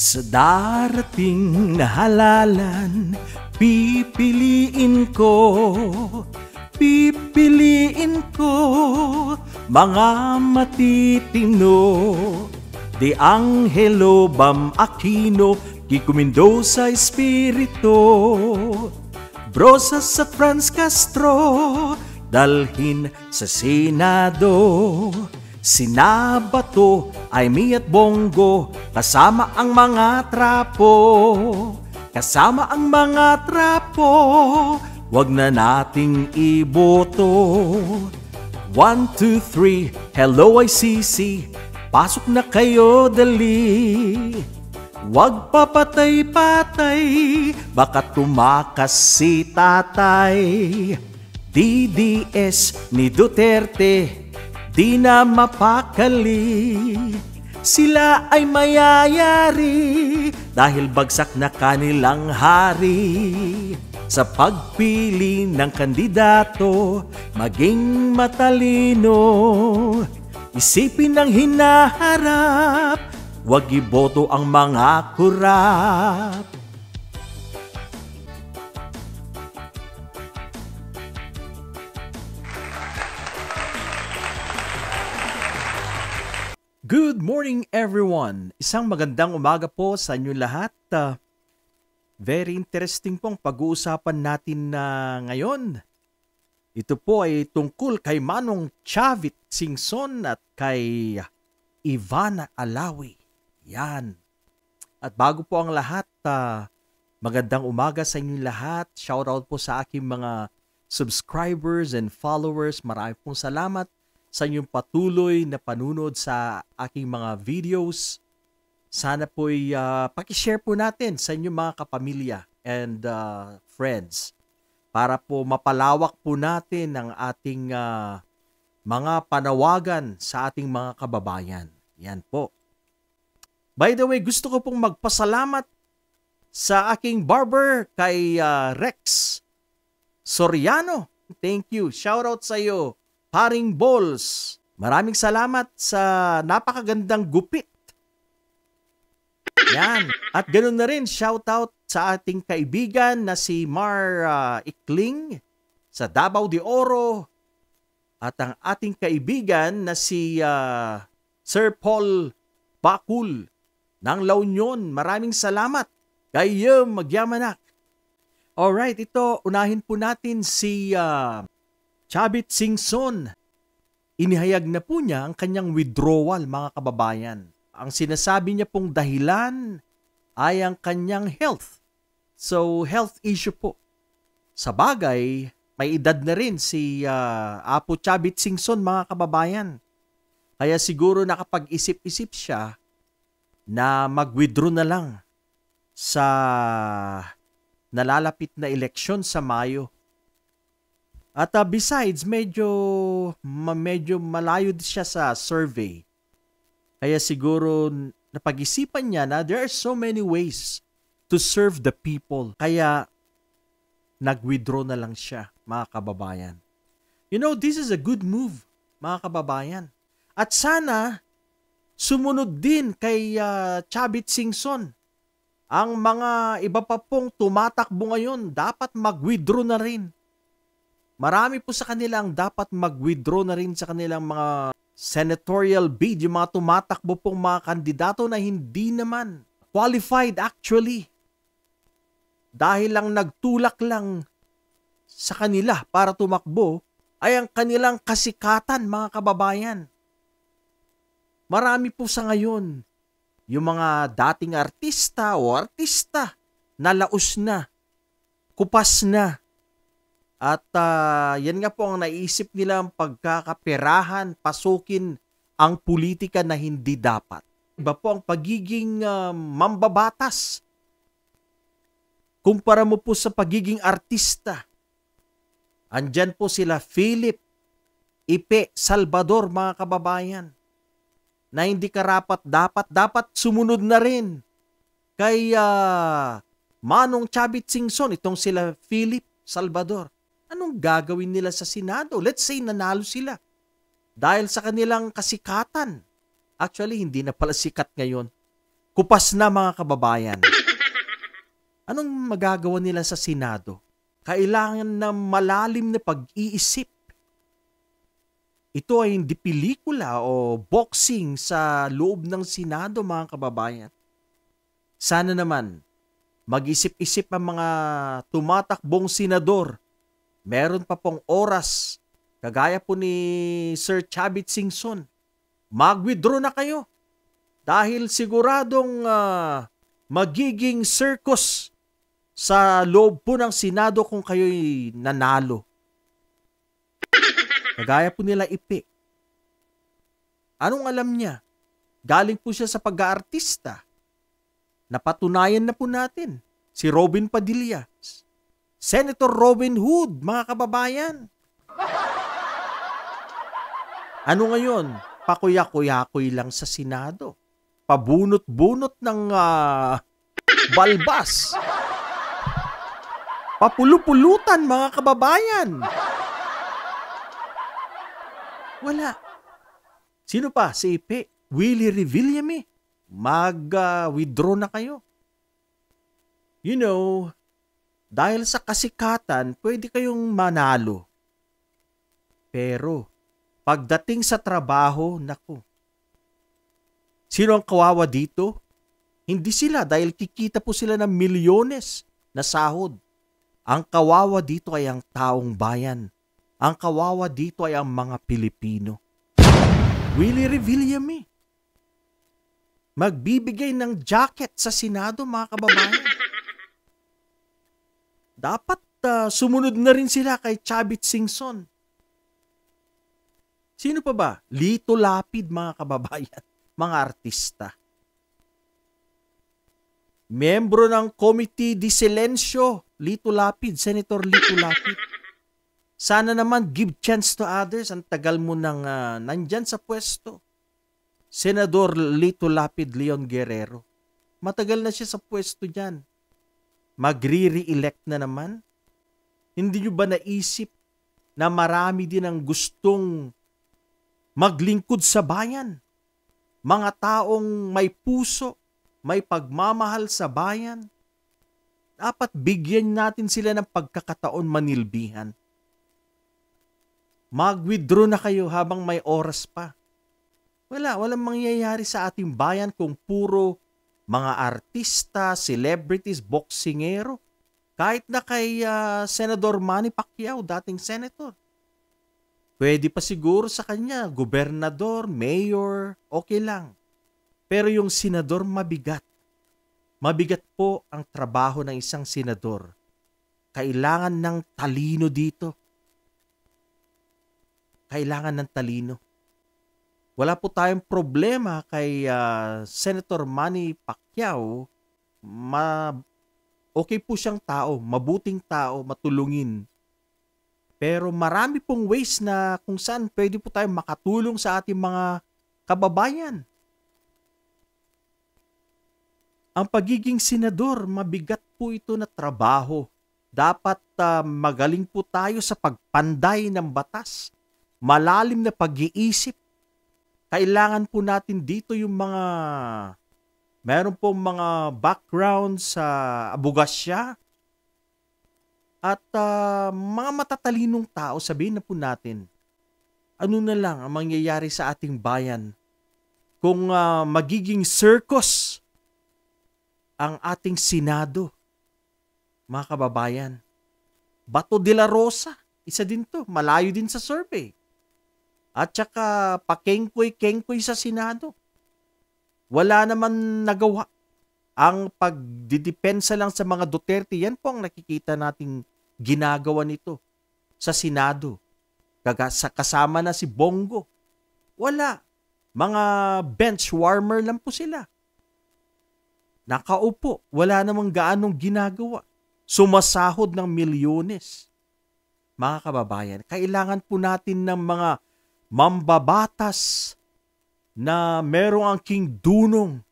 Sa darating na halalan, pipiliin ko mga matitino. De Angelo Bam Aquino, Kiko Mendoza Espirito, Brosas at Franz Castro, dalhin sa Senado. Sinabato, Aimee at Bongo, kasama ang mga trapo. Kasama ang mga trapo, wag na nating iboto. 1, 2, 3, hello ICC, pasok na kayo dali. Wag papatay-patay, baka tumakas si tatay. DDS ni Duterte, di na mapakali. Sila ay mayayari dahil bagsak na kanilang hari. Sa pagpili ng kandidato, maging matalino. Isipin ang hinaharap, wag iboto ang mga kurap. Good morning everyone! Isang magandang umaga po sa inyo lahat. Very interesting pong pag-uusapan natin ngayon. Ito po ay tungkol kay Manong Chavit Singson at kay Ivana Alawi. Yan. At bago po ang lahat, magandang umaga sa inyo lahat. Shoutout po sa aking mga subscribers and followers. Marami pong salamat sa inyong patuloy na panunod sa aking mga videos. Sana po'y pakishare po natin sa inyong mga kapamilya and friends para po mapalawak po natin ang ating mga panawagan sa ating mga kababayan. Yan po. By the way, gusto ko pong magpasalamat sa aking barber kay Rex Soriano. Thank you. Shoutout sa iyo, Paring Balls. Maraming salamat sa napakagandang gupit. Yan. At ganoon na rin, shoutout sa ating kaibigan na si Mar Ikling sa Davao de Oro. At ang ating kaibigan na si Sir Paul Bakul ng La Union. Maraming salamat. Kayo magyamanak. Alright, ito, unahin po natin si Chavit Singson. Inihayag na po niya ang kanyang withdrawal, mga kababayan. Ang sinasabi niya pong dahilan ay ang kanyang health. So, health issue po. Sa bagay, may edad na rin si Apo Chavit Singson, mga kababayan. Kaya siguro nakapag-isip-isip siya na mag-withdraw na lang sa nalalapit na eleksyon sa Mayo. At besides, medyo malayo siya sa survey. Kaya siguro napag-isipan niya na there are so many ways to serve the people. Kaya nag-withdraw na lang siya, mga kababayan. You know, this is a good move, mga kababayan. At sana sumunod din kay Chavit Singson. Ang mga iba pa pong tumatakbo ngayon, dapat mag-withdraw na rin. Marami po sa kanilang dapat mag-withdraw na rin sa kanilang mga senatorial bid, yung mga tumatakbo pong mga kandidato na hindi naman qualified actually. Dahil lang nagtulak lang sa kanila para tumakbo ay ang kanilang kasikatan, mga kababayan. Marami po sa ngayon yung mga dating artista o artista na laos na, kupas na. At yan nga po ang naisip nilang pagkakaperahan, pasukin ang politika na hindi dapat. Iba po ang pagiging mambabatas. Kumpara mo po sa pagiging artista. Andyan po sila Philip Ipe Salvador, mga kababayan, na hindi karapat dapat sumunod na rin kay Manong Chavit Singson, itong sila Philip Salvador. Anong gagawin nila sa Senado? Let's say nanalo sila dahil sa kanilang kasikatan. Actually, hindi na pala sikat ngayon. Kupas na mga kababayan. Anong magagawa nila sa Senado? Kailangan ng malalim na pag-iisip. Ito ay hindi pelikula o boxing sa loob ng Senado, mga kababayan. Sana naman, mag-isip-isip ang mga tumatakbong senador. Meron pa pong oras, kagaya po ni Sir Chavit Singson. Mag-withdraw na kayo dahil siguradong magiging circus sa loob po ng Senado kung kayo'y nanalo. Kagaya po nila Ipe. Anong alam niya? Galing po siya sa pag-aartista. Napatunayan na po natin. Si Robin Padilla. Senator Robin Hood, mga kababayan. Ano ngayon? Pakuya-kuyakoy lang sa Senado. Pabunot-bunot ng balbas. Papulupulutan, mga kababayan. Wala. Sino pa? Si Ipe. Willie Revillame. Mag-withdraw na kayo. You know, dahil sa kasikatan, pwede kayong manalo. Pero, pagdating sa trabaho, naku. Sino ang kawawa dito? Hindi sila dahil kikita po sila ng milyones na sahod. Ang kawawa dito ay ang taong bayan. Ang kawawa dito ay ang mga Pilipino. Willie Revillame. Magbibigay ng jacket sa Senado, mga kababayan. Dapat sumunod na rin sila kay Chavit Singson. Sino pa ba? Lito Lapid, mga kababayan. Mga artista. Membro ng Committee de Silencio, Lito Lapid, Senator Lito Lapid. Sana naman give chance to others. Ang tagal mo nang nandyan sa pwesto. Senador Lito Lapid Leon Guerrero. Matagal na siya sa pwesto dyan. Magre-re-elect na naman. Hindi nyo ba naisip na marami din ang gustong maglingkod sa bayan? Mga taong may puso, may pagmamahal sa bayan. Dapat bigyan natin sila ng pagkakataon manilbihan. Mag-withdraw na kayo habang may oras pa. Walang mangyayari sa ating bayan kung puro mga artista, celebrities, boksingero. Kahit na kay Senador Manny Pacquiao, dating senator. Pwede pa siguro sa kanya, gobernador, mayor, okay lang. Pero yung senador mabigat. Mabigat po ang trabaho ng isang senador. Kailangan ng talino dito. Kailangan ng talino. Wala po tayong problema kay Senator Manny Pacquiao. Okay po siyang tao, mabuting tao, matulungin. Pero marami pong ways na kung saan pwede po tayong makatulong sa ating mga kababayan. Ang pagiging senador, mabigat po ito na trabaho. Dapat magaling po tayo sa pagpanday ng batas. Malalim na pag-iisip. Kailangan po natin dito yung mga, meron pong mga background sa abogasya at mga matatalinong tao, sabihin na po natin, ano na lang ang mangyayari sa ating bayan kung magiging circus ang ating Senado. Mga kababayan, Bato de la Rosa, isa din to, malayo din sa survey. At saka pakengkoy-kengkoy sa Senado. Wala naman nagawa. Ang pagdidepensa lang sa mga Duterte, yan po ang nakikita nating ginagawa nito sa Senado. Kasama na si Bongo. Wala. Mga bench warmer lang po sila. Nakaupo. Wala namang gaanong ginagawa. Sumasahod ng milyones. Mga kababayan, kailangan po natin ng mga mambabatas na merong angking dunong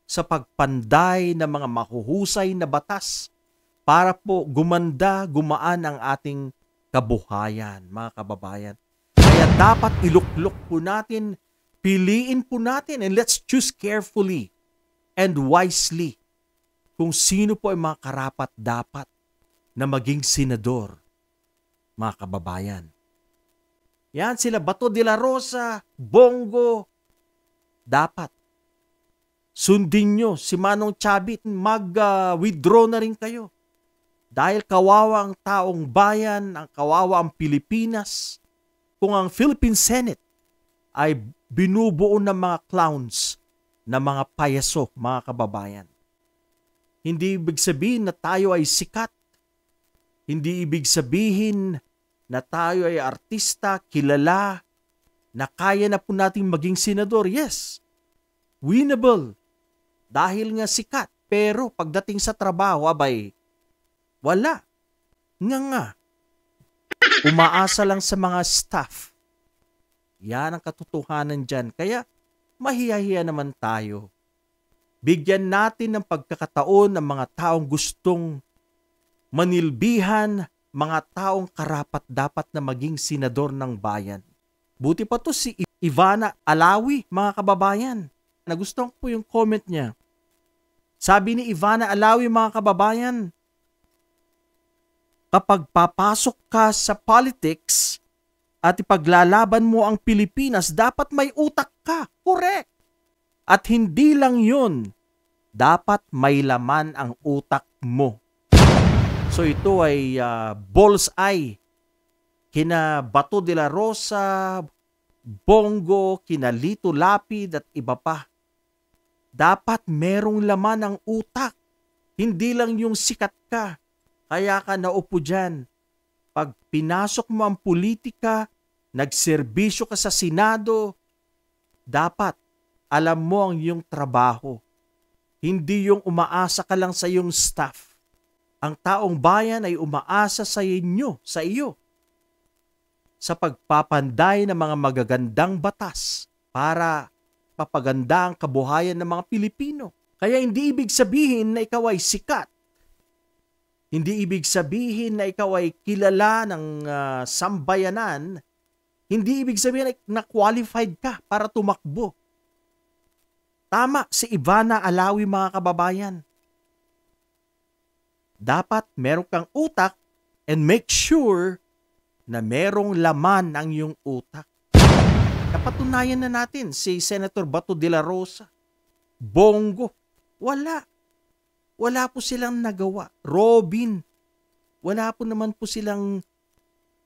sa pagpanday ng mga mahuhusay na batas para po gumaan ang ating kabuhayan, mga kababayan. Kaya dapat iluklok po natin, piliin po natin, and let's choose carefully and wisely kung sino po ay mga karapat-dapat na maging senador, mga kababayan. Yan sila, Bato de la Rosa, Bongo. Dapat sundin nyo si Manong Chavit, mag-withdraw na rin kayo. Dahil kawawa ang taong bayan, ang kawawa ang Pilipinas, kung ang Philippine Senate ay binubuo ng mga clowns, na mga payaso, mga kababayan. Hindi ibig sabihin na tayo ay sikat. Hindi ibig sabihin na tayo ay artista, kilala, na kaya na po nating maging senador. Yes, winnable. Dahil nga sikat. Pero pagdating sa trabaho, abay, wala. Nga. Umaasa lang sa mga staff. Yan ang katotohanan dyan. Kaya mahiyahiya naman tayo. Bigyan natin ng pagkakataon ng mga taong gustong manilbihan, mga taong karapat-dapat na maging senador ng bayan. Buti pa to si Ivana Alawi, mga kababayan. Nagustuhan ko po yung comment niya. Sabi ni Ivana Alawi, mga kababayan, kapag papasok ka sa politics at ipaglalaban mo ang Pilipinas, dapat may utak ka. Correct. At hindi lang yun, dapat may laman ang utak mo. So ito ay bullseye kina Bato de la Rosa, Bongo, kina Lito Lapid at iba pa. Dapat merong laman ang utak. Hindi lang yung sikat ka, kaya ka naupo dyan. Pag pinasok mo ang politika, nagserbisyo ka sa Senado, dapat alam mo ang iyong trabaho. Hindi yung umaasa ka lang sa iyong staff. Ang taong bayan ay umaasa sa inyo, sa iyo, sa pagpapanday ng mga magagandang batas para papaganda ang kabuhayan ng mga Pilipino. Kaya hindi ibig sabihin na ikaw ay sikat. Hindi ibig sabihin na ikaw ay kilala ng sambayanan. Hindi ibig sabihin na qualified ka para tumakbo. Tama si Ivana Alawi, mga kababayan. Dapat meron kang utak and make sure na merong laman ang iyong utak. Napatunayan na natin si Senator Bato de la Rosa, Bongo. Wala. Wala po silang nagawa. Robin, wala po naman po silang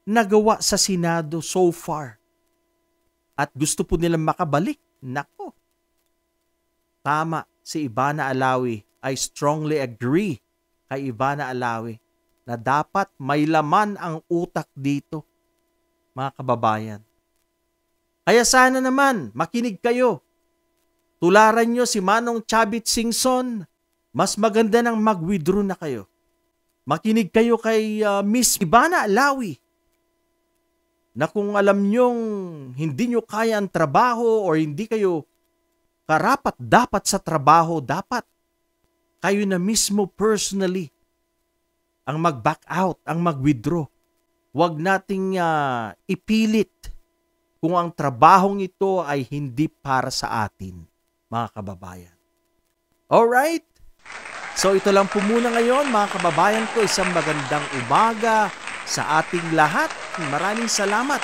nagawa sa Senado so far. At gusto po nilang makabalik. Nako. Tama si Ivana Alawi. I strongly agree kay Ivana Alawi na dapat may laman ang utak dito, mga kababayan. Kaya sana naman, makinig kayo. Tularan nyo si Manong Chavit Singson. Mas maganda nang mag-withdraw na kayo. Makinig kayo kay Miss Ivana Alawi na kung alam nyong hindi nyo kaya ang trabaho or hindi kayo karapat-dapat sa trabaho, dapat kayo na mismo personally ang mag-back out, ang mag-withdraw. Huwag nating ipilit kung ang trabahong ito ay hindi para sa atin, mga kababayan. Alright? So ito lang po muna ngayon, mga kababayan ko. Isang magandang umaga sa ating lahat. Maraming salamat